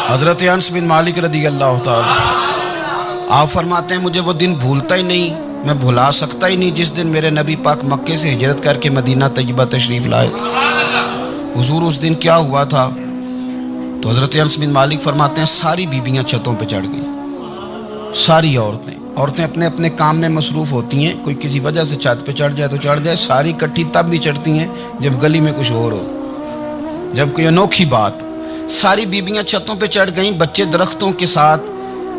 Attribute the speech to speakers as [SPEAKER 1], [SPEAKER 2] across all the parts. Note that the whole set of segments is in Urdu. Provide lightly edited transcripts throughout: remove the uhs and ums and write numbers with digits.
[SPEAKER 1] حضرت انس بن مالک رضی اللہ تعالی آپ فرماتے ہیں مجھے وہ دن بھولتا ہی نہیں، میں بھلا سکتا ہی نہیں جس دن میرے نبی پاک مکے سے ہجرت کر کے مدینہ طیبہ تشریف لائے۔ حضور اس دن کیا ہوا تھا؟ تو حضرت انس بن مالک فرماتے ہیں ساری بیبیاں چھتوں پہ چڑھ گئیں، ساری عورتیں اپنے اپنے کام میں مصروف ہوتی ہیں، کوئی کسی وجہ سے چھت پہ چڑھ جائے تو چڑھ جائے، ساری کٹھی تب بھی چڑھتی ہیں جب گلی میں کچھ اور ہو، جب کوئی انوکھی بات۔ ساری بیبیاں چھتوں پہ چڑھ گئیں، بچے درختوں کے ساتھ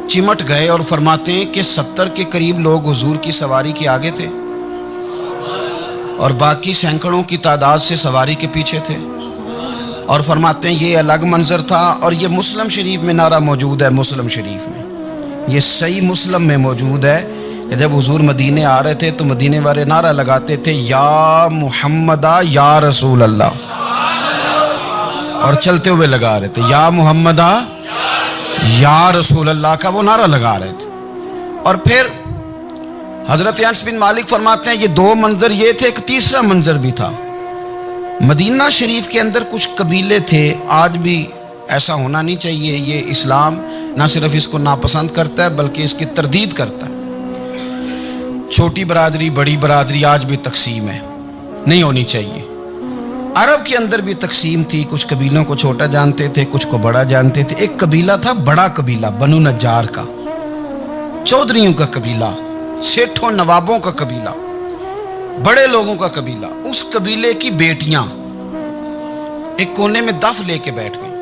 [SPEAKER 1] چمٹ گئے، اور فرماتے ہیں کہ 70 کے قریب لوگ حضور کی سواری کے آگے تھے اور باقی سینکڑوں کی تعداد سے سواری کے پیچھے تھے، اور فرماتے ہیں یہ الگ منظر تھا۔ اور یہ مسلم شریف میں نعرہ موجود ہے، مسلم شریف میں، یہ صحیح مسلم میں موجود ہے کہ جب حضور مدینے آ رہے تھے تو مدینے والے نعرہ لگاتے تھے یا محمدہ یا رسول اللہ، اور چلتے ہوئے لگا رہے تھے یا محمدہ یا رسول اللہ کا وہ نعرہ لگا رہے تھے۔ اور پھر حضرت انس بن مالک فرماتے ہیں یہ دو منظر یہ تھے، ایک تیسرا منظر بھی تھا۔ مدینہ شریف کے اندر کچھ قبیلے تھے، آج بھی ایسا ہونا نہیں چاہیے، یہ اسلام نہ صرف اس کو ناپسند کرتا ہے بلکہ اس کی تردید کرتا ہے۔ چھوٹی برادری بڑی برادری آج بھی تقسیم ہے، نہیں ہونی چاہیے۔ عرب کے اندر بھی تقسیم تھی، کچھ قبیلوں کو چھوٹا جانتے تھے، کچھ کو بڑا جانتے تھے۔ ایک قبیلہ تھا بڑا قبیلہ، بنو نجار کا، چودھریوں کا قبیلہ، سیٹھوں نوابوں کا قبیلہ، بڑے لوگوں کا قبیلہ۔ اس قبیلے کی بیٹیاں ایک کونے میں دف لے کے بیٹھ گئیں۔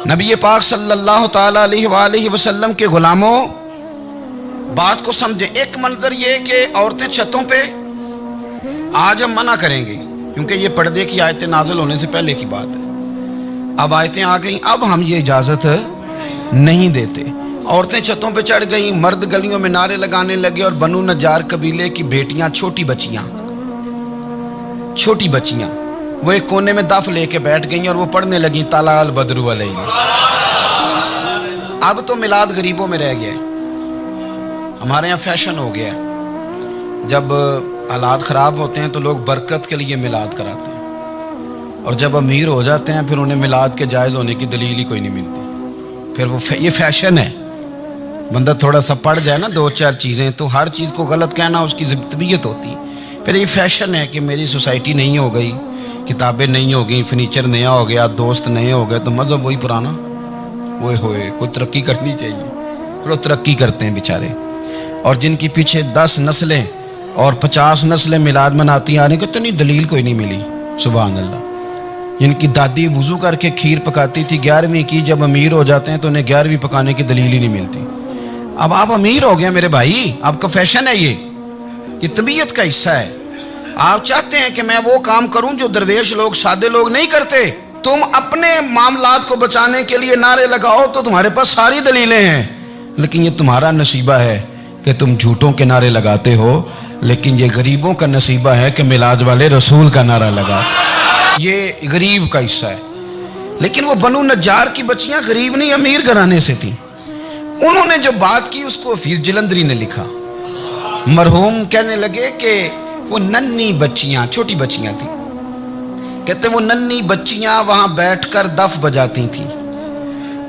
[SPEAKER 1] نبی پاک صلی اللہ تعالی علیہ وآلہ وسلم کے غلاموں بات کو سمجھیں۔ ایک منظر یہ کہ عورتیں چھتوں پہ، آج ہم منع کریں گے کیونکہ یہ پردے کی آیتیں نازل ہونے سے پہلے کی بات ہے، اب آیتیں آ گئیں، اب ہم یہ اجازت نہیں دیتے۔ عورتیں چھتوں پہ چڑھ گئیں، مرد گلیوں میں نعرے لگانے لگے، اور بنو نجار قبیلے کی بیٹیاں چھوٹی بچیاں وہ ایک کونے میں دف لے کے بیٹھ گئیں اور وہ پڑھنے لگیں طلع البدر علینا۔ اب تو میلاد غریبوں میں رہ گیا ہے، ہمارے یہاں فیشن ہو گیا ہے، جب حالات خراب ہوتے ہیں تو لوگ برکت کے لیے میلاد کراتے ہیں، اور جب امیر ہو جاتے ہیں پھر انہیں میلاد کے جائز ہونے کی دلیل ہی کوئی نہیں ملتی، پھر وہ یہ فیشن ہے۔ بندہ تھوڑا سا پڑھ جائے نا دو چار چیزیں تو ہر چیز کو غلط کہنا اس کی طبیعت ہوتی، پھر یہ فیشن ہے کہ میری سوسائٹی نہیں ہو گئی، کتابیں نہیں ہو گئی، فرنیچر نیا ہو گیا، دوست نئے ہو گئے، تو مذہب وہی پرانا۔ وہ ہوئے کوئی ترقی کرنی چاہیے، وہ ترقی کرتے ہیں بیچارے، اور جن کی پیچھے 10 نسلیں اور 50 نسلیں میلاد مناتی آ رہی ہیں، اتنی دلیل کوئی نہیں ملی، سبحان اللہ۔ جن کی دادی وضو کر کے کھیر پکاتی تھی 11ویں کی، جب امیر ہو جاتے ہیں تو انہیں 11ویں پکانے کی دلیل ہی نہیں ملتی۔ اب آپ امیر ہو گئے میرے بھائی، آپ کا فیشن ہے، یہ طبیعت کا حصہ ہے۔ آپ چاہتے ہیں کہ میں وہ کام کروں جو درویش لوگ سادے لوگ نہیں کرتے، تم اپنے معاملات کو بچانے کے لیے نعرے لگاؤ تو تمہارے پاس ساری دلیلیں ہیں، لیکن یہ تمہارا نصیبہ ہے کہ تم جھوٹوں کے نعرے لگاتے ہو، لیکن یہ غریبوں کا نصیبہ ہے کہ میلاد والے رسول کا نعرہ لگا، یہ غریب کا حصہ ہے۔ لیکن وہ بنو نجار کی بچیاں غریب نہیں امیر گھرانے سے تھیں، انہوں نے جو بات کی اس کو حفیظ جلندری نے لکھا۔ مرحوم کہنے لگے کہ وہ ننھی بچیاں، چھوٹی بچیاں تھیں، کہتے وہ ننھی بچیاں وہاں بیٹھ کر دف بجاتی تھیں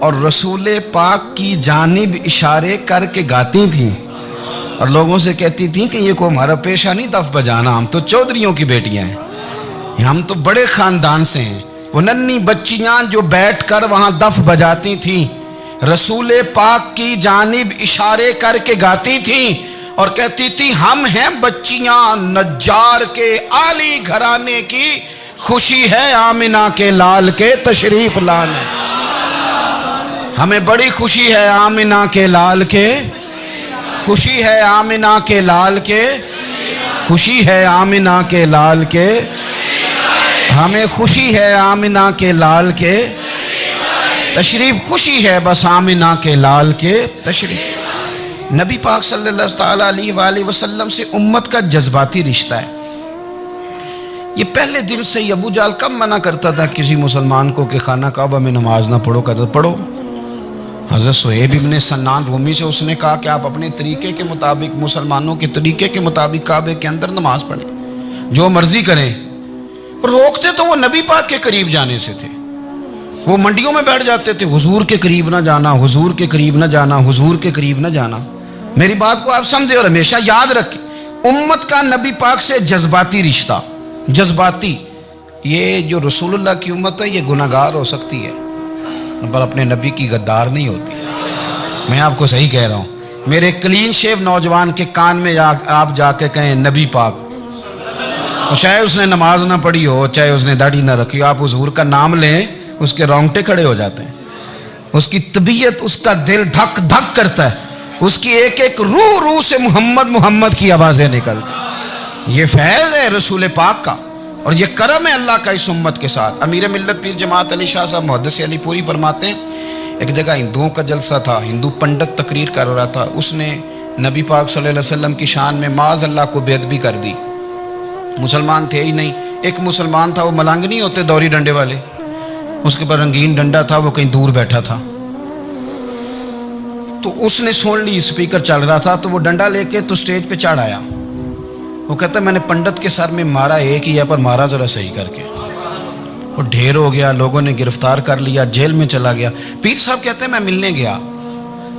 [SPEAKER 1] اور رسول پاک کی جانب اشارے کر کے گاتی تھیں، اور لوگوں سے کہتی تھیں کہ یہ کو ہمارا پیشہ نہیں دف بجانا، ہم تو چودھریوں کی بیٹیاں ہیں، ہم تو بڑے خاندان سے ہیں۔ وہ ننھی بچیاں جو بیٹھ کر وہاں دف بجاتی تھیں، رسول پاک کی جانب اشارے کر کے گاتی تھیں اور کہتی تھی ہم ہیں بچیاں نجار کے عالی گھرانے کی، خوشی ہے آمنہ کے لال کے تشریف لانے، ہمیں بڑی خوشی ہے آمنہ کے لال کے، خوشی ہے آمنہ کے لال کے، خوشی ہے آمنہ کے لال کے، ہمیں خوشی ہے آمنہ کے لال کے تشریف، خوشی ہے بس آمنہ کے لال کے تشریف۔ نبی پاک صلی اللہ تعالیٰ علیہ وآلہ وسلم سے امت کا جذباتی رشتہ ہے۔ یہ پہلے دن سے ہی ابو جہل کم منع کرتا تھا کسی مسلمان کو کہ خانہ کعبہ میں نماز نہ پڑھو، کہتا پڑھو۔ حضرت صہیب ابن سنان رومی سے اس نے کہا کہ آپ اپنے طریقے کے مطابق، مسلمانوں کے طریقے کے مطابق کعبے کے اندر نماز پڑھیں، جو مرضی کریں۔ روکتے تو وہ نبی پاک کے قریب جانے سے تھے، وہ منڈیوں میں بیٹھ جاتے تھے، حضور کے قریب نہ جانا، حضور کے قریب نہ جانا، حضور کے قریب نہ جانا۔ میری بات کو آپ سمجھے اور ہمیشہ یاد رکھیں، امت کا نبی پاک سے جذباتی رشتہ، جذباتی، یہ جو رسول اللہ کی امت ہے یہ گناہ گار ہو سکتی ہے پر اپنے نبی کی غدار نہیں ہوتی۔ میں آپ کو صحیح کہہ رہا ہوں۔ میرے کلین شیو نوجوان کے کان میں آپ جا کے کہیں نبی پاک، چاہے اس نے نماز نہ پڑھی ہو، چاہے اس نے داڑھی نہ رکھی ہو، آپ حضور کا نام لیں، اس کے رونگٹے کھڑے ہو جاتے ہیں، اس کی طبیعت، اس کا دل دھک دھک کرتا ہے، اس کی ایک ایک روح سے محمد محمد کی آوازیں نکلتی۔ یہ فیض ہے رسول پاک کا اور یہ کرم ہے اللہ کا اس امت کے ساتھ۔ امیر ملت پیر جماعت علی شاہ صاحب محدث علی پوری فرماتے ہیں، ایک جگہ ہندوؤں کا جلسہ تھا، ہندو پنڈت تقریر کر رہا تھا، اس نے نبی پاک صلی اللہ علیہ وسلم کی شان میں معاذ اللہ کو بے ادبی کر دی۔ مسلمان تھے ہی نہیں، ایک مسلمان تھا، وہ ملنگ نہیں ہوتے دوری ڈنڈے والے، اس کے پر رنگین ڈنڈا تھا، وہ کہیں دور بیٹھا تھا، تو اس نے سن لی، اسپیکر چل رہا تھا، تو وہ ڈنڈا لے کے تو سٹیج پہ چڑھ آیا۔ وہ کہتا ہے میں نے پنڈت کے سر میں مارا ایک ہی ہے پر مارا ذرا صحیح کر کے۔ وہ ڈھیر ہو گیا، لوگوں نے گرفتار کر لیا، جیل میں چلا گیا۔ پیر صاحب کہتے ہیں میں ملنے گیا،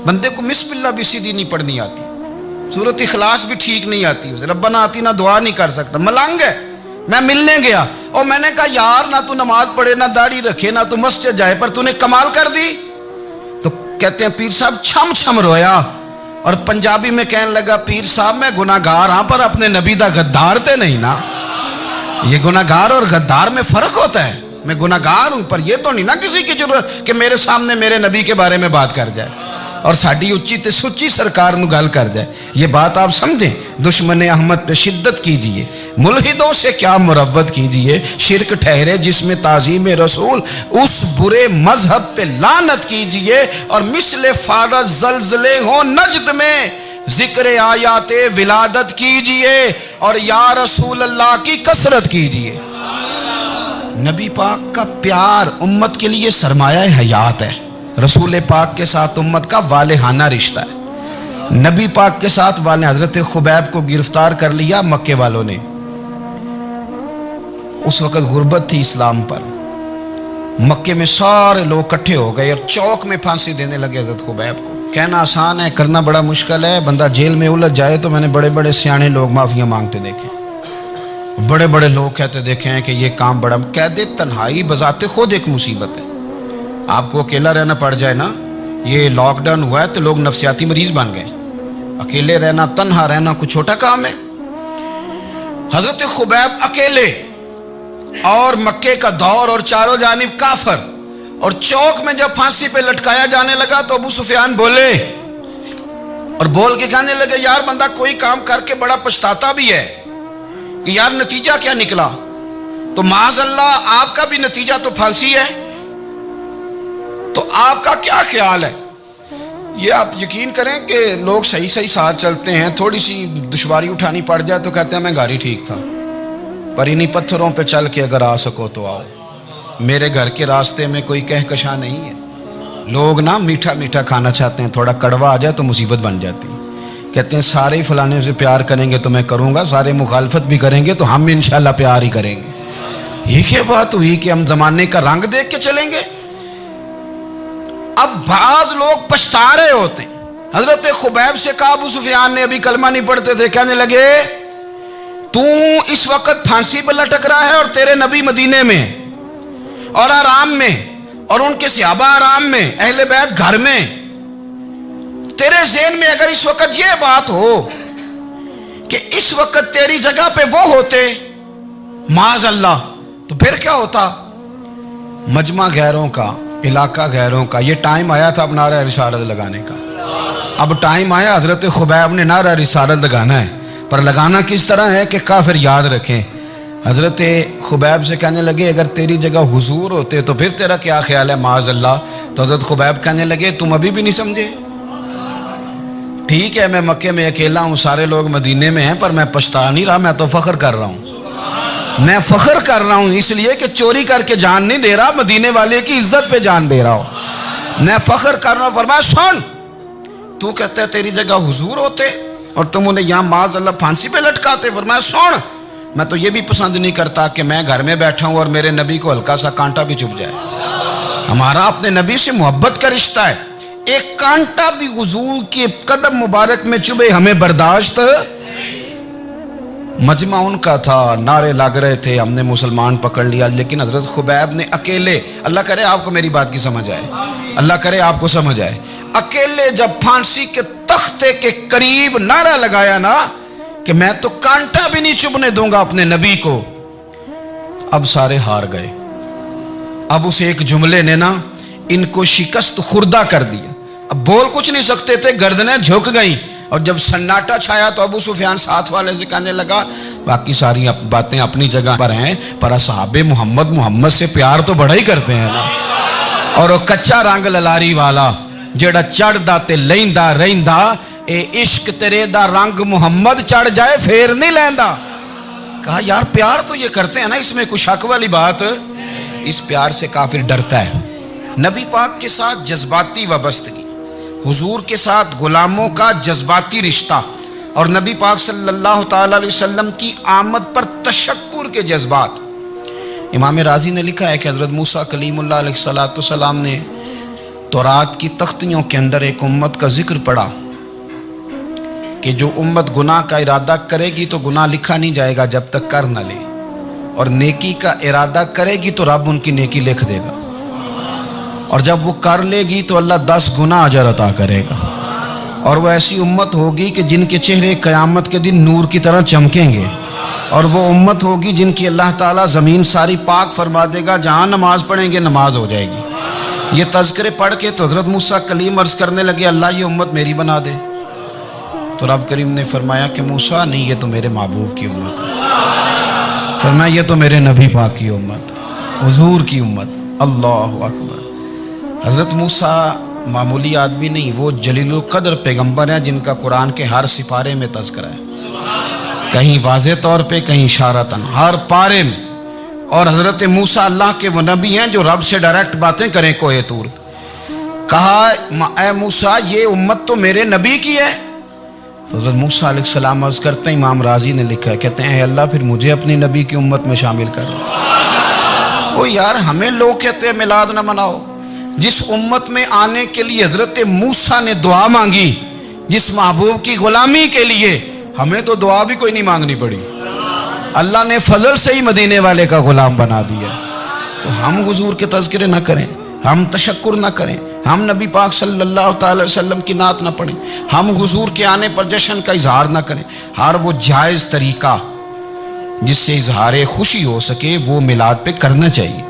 [SPEAKER 1] بندے کو بسم اللہ بھی سیدھی نہیں پڑھنی آتی، سورۃ اخلاص بھی ٹھیک نہیں آتی، ربنا آتینا دعا نہیں کر سکتا، ملنگ ہے۔ میں ملنے گیا اور میں نے کہا یار نہ تو نماز پڑھے، نہ داڑھی رکھے، نہ تو مسجد جائے، پر تو نے کمال کر دی۔ تو کہتے ہیں پیر صاحب چھم چھم رویا اور پنجابی میں کہنے لگا پیر صاحب میں گناہ گار ہاں پر اپنے نبی دا غدار تے نہیں نا۔ یہ گناہ گار اور غدار میں فرق ہوتا ہے، میں گناہ گار ہوں پر یہ تو نہیں نا کسی کی ضرورت کہ میرے سامنے میرے نبی کے بارے میں بات کر جائے اور ساڑی اچھی تے سچی سرکار نو گل کر جائے۔ یہ بات آپ سمجھیں، دشمن احمد پہ شدت کیجئے، ملحدوں سے کیا مروت کیجئے، شرک ٹھہرے جس میں تعظیم رسول، اس برے مذہب پہ لعنت کیجئے، اور مثل فارض زلزلے ہوں نجد میں ذکر آیات ولادت کیجئے اور یا رسول اللہ کی کثرت کیجئے۔ نبی پاک کا پیار امت کے لیے سرمایہ حیات ہے۔ رسول پاک کے ساتھ امت کا والہانہ رشتہ ہے۔ نبی پاک کے ساتھ والے حضرت خبیب کو گرفتار کر لیا مکے والوں نے، اس وقت غربت تھی اسلام پر، مکے میں سارے لوگ اکٹھے ہو گئے اور چوک میں پھانسی دینے لگے حضرت خبیب کو۔ کہنا آسان ہے، کرنا بڑا مشکل ہے۔ بندہ جیل میں الجھ جائے تو میں نے بڑے بڑے سیانے لوگ معافیاں مانگتے دیکھے، بڑے بڑے لوگ کہتے دیکھے ہیں کہ یہ کام بڑا، قید تنہائی بذات خود ایک مصیبت ہے۔ آپ کو اکیلا رہنا پڑ جائے نا، یہ لاک ڈاؤن ہوا ہے تو لوگ نفسیاتی مریض بن گئے۔ اکیلے رہنا، تنہا رہنا کوئی چھوٹا کام ہے؟ حضرت خبیب اکیلے اور مکے کا دور اور چاروں جانب کافر، اور چوک میں جب پھانسی پہ لٹکایا جانے لگا تو ابو سفیان بولے اور بول کے کہنے لگے یار بندہ کوئی کام کر کے بڑا پچھتاتا بھی ہے کہ یار نتیجہ کیا نکلا؟ تو معاذ اللہ آپ کا بھی نتیجہ تو پھانسی ہے، تو آپ کا کیا خیال ہے؟ یہ آپ یقین کریں کہ لوگ صحیح صحیح ساتھ چلتے ہیں، تھوڑی سی دشواری اٹھانی پڑ جائے تو کہتے ہیں میں گاڑی ٹھیک تھا، پر انہی پتھروں پہ چل کے اگر آ سکو تو آؤ، میرے گھر کے راستے میں کوئی کہکشاں نہیں ہے۔ لوگ نا میٹھا میٹھا کھانا چاہتے ہیں، تھوڑا کڑوا آ جائے تو مصیبت بن جاتی ہے۔ کہتے ہیں سارے ہی فلانے سے پیار کریں گے تو میں کروں گا، سارے مخالفت بھی کریں گے تو ہم انشاءاللہ پیار ہی کریں گے۔ یہ کیا بات ہوئی کہ ہم زمانے کا رنگ دیکھ کے چلیں گے؟ اب بعض لوگ پچھتا رہے ہوتے ہیں۔ حضرت خبیب سے کہا، ابو سفیان نے ابھی کلمہ نہیں پڑھتے تھے، کہنے لگے تو اس وقت پھانسی پر لٹک رہا ہے اور تیرے نبی مدینے میں اور آرام میں، اور ان کے صحابہ آرام میں، اہل بیت گھر میں، تیرے ذہن میں اگر اس وقت یہ بات ہو کہ اس وقت تیری جگہ پہ وہ ہوتے معاذ اللہ، تو پھر کیا ہوتا؟ مجمع غیروں کا، علاقہ غیروں کا، یہ ٹائم آیا تھا اب نعرہ رسالت لگانے کا۔ اب ٹائم آیا حضرت خبیب نے نعرہ رسالت لگانا ہے، پر لگانا کس طرح ہے کہ کافر یاد رکھیں۔ حضرت خبیب سے کہنے لگے اگر تیری جگہ حضور ہوتے تو پھر تیرا کیا خیال ہے معاذ اللہ؟ تو حضرت خبیب کہنے لگے تم ابھی بھی نہیں سمجھے؟ ٹھیک ہے میں مکے میں اکیلا ہوں، سارے لوگ مدینے میں ہیں، پر میں پچھتا نہیں رہا، میں تو فخر کر رہا ہوں۔ میں فخر کر رہا ہوں اس لیے کہ چوری کر کے جان نہیں دے رہا، مدینے والے کی عزت پہ جان دے رہا ہوں، میں فخر کر رہا ہوں۔ فرمایا سن، تو کہتا ہے تیری جگہ حضور ہوتے اور تم انہیں یہاں معاذ اللہ پھانسی پہ لٹکاتے۔ فرمایا سن، میں تو یہ بھی پسند نہیں کرتا کہ میں گھر میں بیٹھا ہوں اور میرے نبی کو ہلکا سا کانٹا بھی چبھ جائے۔ ہمارا اپنے نبی سے محبت کا رشتہ ہے. ایک کانٹا بھی حضور کے قدم مبارک میں چبھے ہمیں برداشت. مجمع ان کا تھا, نعرے لگ رہے تھے, ہم نے مسلمان پکڑ لیا, لیکن حضرت خبیب نے اکیلے, اللہ کرے آپ کو میری بات کی سمجھ آئے, اللہ کرے آپ کو سمجھ آئے, اکیلے جب پھانسی کے تختے کے قریب نعرہ لگایا نا کہ میں تو کانٹا بھی نہیں چبھنے دوں گا اپنے نبی کو, اب سارے ہار گئے. اب اس ایک جملے نے نا ان کو شکست خوردہ کر دیا. اب بول کچھ نہیں سکتے تھے, گردنیں جھک گئیں. اور جب سناٹا چھایا تو ابو سفیان ساتھ والے سے کہنے لگا باقی ساری باتیں اپنی جگہ پر ہیں, پر اصحاب محمد سے پیار تو بڑا ہی کرتے ہیں نا. اور وہ کچا رنگ للاری والا جیڑا چڑھدا تے لیندا رہندا, اے عشق تیرے دا رنگ محمد چڑھ جائے پھر نہیں لیندا. کہا یار پیار تو یہ کرتے ہیں نا, اس میں کوئی شک والی بات. اس پیار سے کافر ڈرتا ہے. نبی پاک کے ساتھ جذباتی وابستگی, حضور کے ساتھ غلاموں کا جذباتی رشتہ, اور نبی پاک صلی اللہ تعالی علیہ وسلم کی آمد پر تشکر کے جذبات. امام رازی نے لکھا ہے کہ حضرت موسیٰ کلیم اللہ علیہ السلام نے تورات کی تختیوں کے اندر ایک امت کا ذکر پڑھا کہ جو امت گناہ کا ارادہ کرے گی تو گناہ لکھا نہیں جائے گا جب تک کر نہ لے, اور نیکی کا ارادہ کرے گی تو رب ان کی نیکی لکھ دے گا, اور جب وہ کر لے گی تو اللہ 10 گنا اجر عطا کرے گا. اور وہ ایسی امت ہوگی کہ جن کے چہرے قیامت کے دن نور کی طرح چمکیں گے, اور وہ امت ہوگی جن کی اللہ تعالیٰ زمین ساری پاک فرما دے گا, جہاں نماز پڑھیں گے نماز ہو جائے گی. یہ تذکرے پڑھ کے تو حضرت موسیٰ کلیم عرض کرنے لگے اللہ یہ امت میری بنا دے. تو رب کریم نے فرمایا کہ موسیٰ نہیں, یہ تو میرے محبوب کی امت ہے. فرمایا یہ تو میرے نبی پاک کی امت, حضور کی امت. اللہ اکبر. حضرت موسیٰ معمولی آدمی نہیں, وہ جلیل القدر پیغمبر ہیں جن کا قرآن کے ہر سپارے میں تذکرہ ہے, کہیں واضح طور پہ کہیں اشارتاً, ہر پارے میں. اور حضرت موسیٰ اللہ کے وہ نبی ہیں جو رب سے ڈائریکٹ باتیں کریں کوہ طور. کہا اے موسیٰ یہ امت تو میرے نبی کی ہے. تو حضرت موسیٰ علیہ السلام عرض کرتے ہیں, امام رازی نے لکھا ہے, کہتے ہیں اے اللہ پھر مجھے اپنی نبی کی امت میں شامل کر. وہ یار ہمیں لوگ کہتے ہیں میلاد نہ مناؤ, جس امت میں آنے کے لیے حضرت موسیٰ نے دعا مانگی, جس محبوب کی غلامی کے لیے, ہمیں تو دعا بھی کوئی نہیں مانگنی پڑی, اللہ نے فضل سے ہی مدینے والے کا غلام بنا دیا. تو ہم حضور کے تذکرے نہ کریں, ہم تشکر نہ کریں, ہم نبی پاک صلی اللہ تعالی وسلم کی نعت نہ پڑھیں, ہم حضور کے آنے پر جشن کا اظہار نہ کریں. ہر وہ جائز طریقہ جس سے اظہار خوشی ہو سکے وہ میلاد پہ کرنا چاہیے,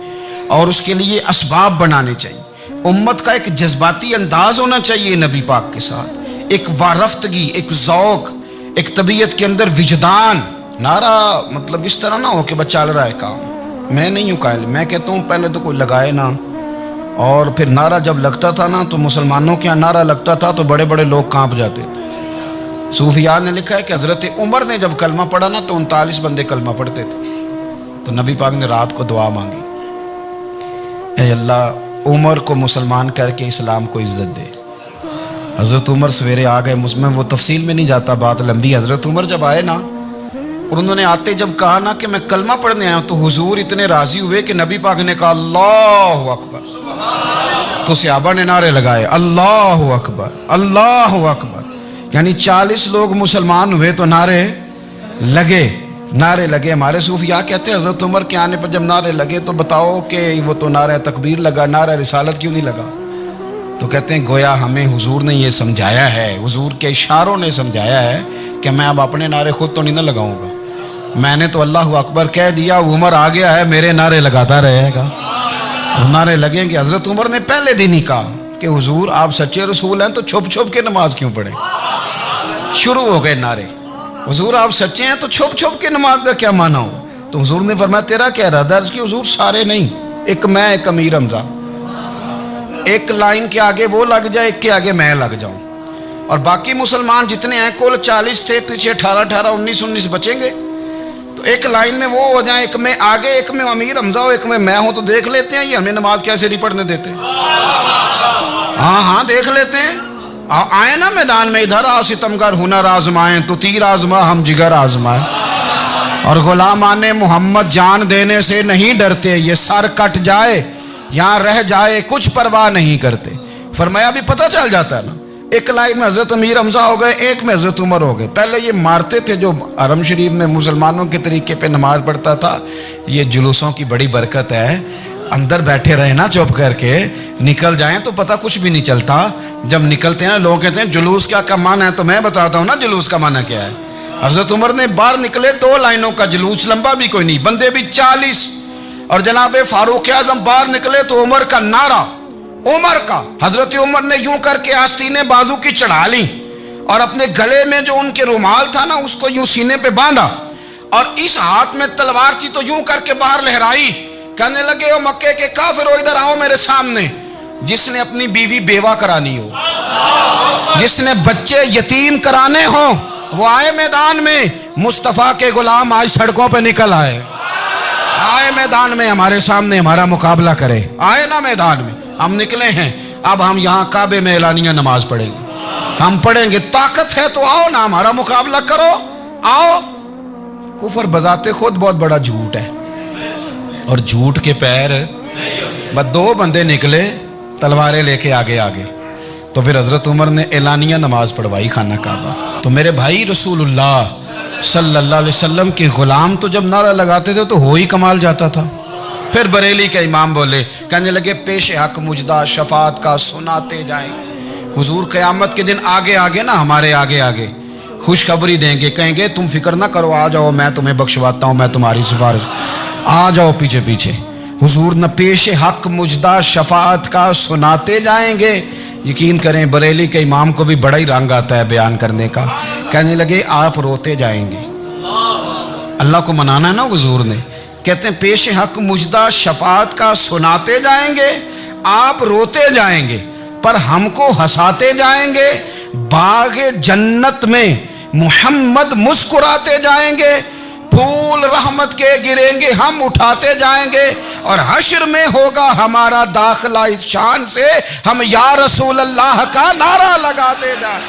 [SPEAKER 1] اور اس کے لیے اسباب بنانے چاہیے. امت کا ایک جذباتی انداز ہونا چاہیے نبی پاک کے ساتھ, ایک وارفتگی, ایک ذوق, ایک طبیعت کے اندر وجدان. نعرہ مطلب اس طرح نہ ہو کہ بس چل رہا ہے کام. میں نہیں ہوں قائل, میں کہتا ہوں پہلے تو کوئی لگائے نا, اور پھر نعرہ جب لگتا تھا نا تو مسلمانوں کے یہاں نعرہ لگتا تھا تو بڑے بڑے لوگ کانپ جاتے تھے. صوفیاء نے لکھا ہے کہ حضرت عمر نے جب کلمہ پڑھا نا تو 39 بندے کلمہ پڑھتے تھے. تو نبی پاک نے رات کو دعا مانگی, اے اللہ عمر کو مسلمان کر کے اسلام کو عزت دے. حضرت عمر سویرے آ گئے, میں وہ تفصیل میں نہیں جاتا, بات لمبی. حضرت عمر جب آئے نا اور انہوں نے آتے جب کہا نا کہ میں کلمہ پڑھنے آیا ہوں, تو حضور اتنے راضی ہوئے کہ نبی پاک نے کہا اللہ اکبر. تو صحابہ نے نعرے لگائے اللہ اکبر اللہ اکبر, یعنی 40 لوگ مسلمان ہوئے تو نعرے لگے. ہمارے صوفیاء کہتے ہیں حضرت عمر کے آنے پر جب نعرے لگے تو بتاؤ کہ وہ تو نعرہ تکبیر لگا, نعرہ رسالت کیوں نہیں لگا؟ تو کہتے ہیں گویا ہمیں حضور نے یہ سمجھایا ہے, حضور کے اشاروں نے سمجھایا ہے کہ میں اب اپنے نعرے خود تو نہیں نہ لگاؤں گا, میں نے تو اللہ اکبر کہہ دیا, عمر آ گیا ہے میرے نعرے لگاتا رہے گا, نعرے لگیں گے. حضرت عمر نے پہلے دن ہی کہا کہ حضور آپ سچے رسول ہیں تو چھپ چھپ کے نماز کیوں پڑھیں. شروع ہو گئے نعرے, حضور آپ سچے ہیں تو چھپ چھپ کے نماز کا کیا معنی ہو؟ تو حضور نے فرمایا تیرا کیا ارادہ؟ عرض کی حضور سارے نہیں, ایک میں ایک امیر حمزہ, ایک لائن کے آگے وہ لگ جائے, ایک کے آگے میں لگ جاؤں, اور باقی مسلمان جتنے ہیں کل 40 تھے, پیچھے 18 19 بچیں گے, تو ایک لائن میں وہ ہو جائیں, ایک میں آگے, ایک میں امیر حمزہ ہو, ایک میں ہوں, تو دیکھ لیتے ہیں یہ ہمیں نماز کیسے نہیں پڑھنے دیتے. ہاں دیکھ لیتے ہیں, آئے نا میدان میں, ادھر آ ستمگر ہنر آزمائیں تو تیر آزما ہم جگر آزمائیں, اور غلامان محمد جان دینے سے نہیں ڈرتے, یہ سر کٹ جائے یہاں رہ جائے کچھ پرواہ نہیں کرتے. فرمایا بھی پتہ چل جاتا ہے نا. ایک لائن میں حضرت امیر حمزہ ہو گئے, ایک میں حضرت عمر ہو گئے. پہلے یہ مارتے تھے جو حرم شریف میں مسلمانوں کے طریقے پہ نماز پڑھتا تھا. یہ جلوسوں کی بڑی برکت ہے, اندر بیٹھے رہے نا چپ کر کے, نکل جائیں تو پتہ کچھ بھی نہیں چلتا. جب نکلتے ہیں لوگ کہتے ہیں جلوس کیا معنی ہے, تو میں بتاتا ہوں نا جلوس کا معنی کیا ہے. حضرت عمر نے باہر نکلے 2 لائنوں کا جلوس, لمبا بھی کوئی نہیں, بندے بھی 40. اور جناب فاروق اعظم باہر نکلے تو عمر کا نعرہ, عمر کا. حضرت عمر نے یوں کر کے آستینیں بازو کی چڑھا لی اور اپنے گلے میں جو ان کے رومال تھا نا اس کو یوں سینے پہ باندھا, اور اس ہاتھ میں تلوار تھی تو یوں کر کے باہر لہرائی. کہنے لگے او مکے کے کافرو ادھر آؤ میرے سامنے. جس نے اپنی بیوی بیوہ کرانی ہو, جس نے بچے یتیم کرانے ہوں, وہ آئے میدان میں. مصطفیٰ کے غلام آج سڑکوں پہ نکل آئے, آئے میدان میں ہمارے سامنے ہمارا مقابلہ کرے. آئے نا میدان میں, ہم نکلے ہیں. اب ہم یہاں کعبے میں اعلانیہ نماز پڑھیں گے, ہم پڑھیں گے. طاقت ہے تو آؤ نا ہمارا مقابلہ کرو, آؤ. کفر بذات خود بہت بڑا جھوٹ ہے, اور جھوٹ کے پیر بس 2 بندے نکلے تلواریں لے کے آگے آگے. تو پھر حضرت عمر نے اعلانیہ نماز پڑھوائی خانہ کعبہ. تو میرے بھائی رسول اللہ صلی اللہ علیہ وسلم کے غلام تو جب نعرہ لگاتے تھے تو ہو ہی کمال جاتا تھا. پھر بریلی کے امام بولے, کہنے لگے پیش حق مجدہ شفاعت کا سناتے جائیں. حضور قیامت کے دن آگے آگے نا, ہمارے آگے آگے خوشخبری دیں گے, کہیں گے تم فکر نہ کرو, آ جاؤ میں تمہیں بخشواتا ہوں, میں تمہاری سفارش, آ جاؤ پیچھے پیچھے. حضور نہ پیش حق مجدہ شفاعت کا سناتے جائیں گے. یقین کریں بریلی کے امام کو بھی بڑا ہی رنگ آتا ہے بیان کرنے کا. کہنے لگے آپ روتے جائیں گے. اللہ کو منانا ہے نا حضور نے. کہتے ہیں پیش حق مجدہ شفاعت کا سناتے جائیں گے, آپ روتے جائیں گے, پر ہم کو ہنساتے جائیں گے. باغ جنت میں محمد مسکراتے جائیں گے, پھول رحمت کے گریں گے, ہم اٹھاتے جائیں گے. اور حشر میں ہوگا ہمارا داخلہ اس شان سے, ہم یا رسول اللہ کا نعرہ لگاتے جائیں.